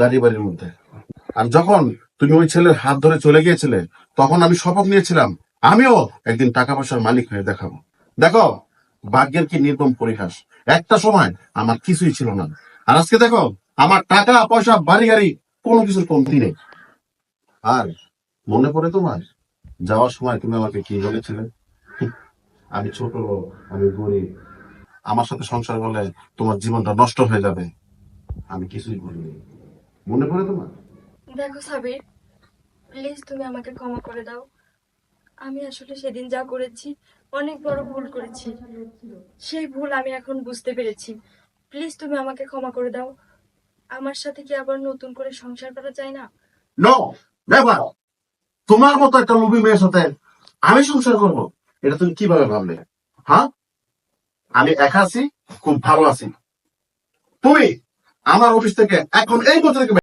দাঁড়িয়ে বাড়ির মধ্যে। আর যখন তুমি ওই ছেলের হাত ধরে চলে গিয়েছিলে, তখন আমি শপথ নিয়েছিলাম আমিও একদিন টাকা পয়সার মালিক হয়ে দেখাবো। দেখো, ভাগ্যের কি নির্মম পরিহাস। একটা সময় আমার কিছুই ছিল না, আর আজকে দেখো আমার টাকা পয়সা বাড়ি গাড়ি কোনো কিছুর কমতি নেই। আর মনে পড়ে তোমার যাওয়ার সময় তুমি আমাকে কি বলেছিলে? আমি ছোট লোক, আমি গরিব, আমার সাথে সংসার হলে তোমার জীবনটা নষ্ট হয়ে যাবে। আমি কিছুই বলিনি, মনে পড়ে তোমার? দেখো সাবির, প্লিজ তুমি আমাকে ক্ষমা করে দাও। আমি আসলে সেদিন যা করেছি অনেক বড় ভুল করেছি। সেই ভুল আমি এখন বুঝতে পেরেছি। প্লিজ তুমি আমাকে ক্ষমা করে দাও। আমার সাথে কি আবার নতুন করে সংসার করা যায় না? No, never. তোমার মতো একটা লোভী মেয়ের সাথে আমি সংসার করবো, এটা তুমি কিভাবে ভাবলে? হ্যাঁ, আমি একা আছি, খুব ভালো আছি। তুমি আমার অফিস থেকে এখন এই মুহূর্তে থেকে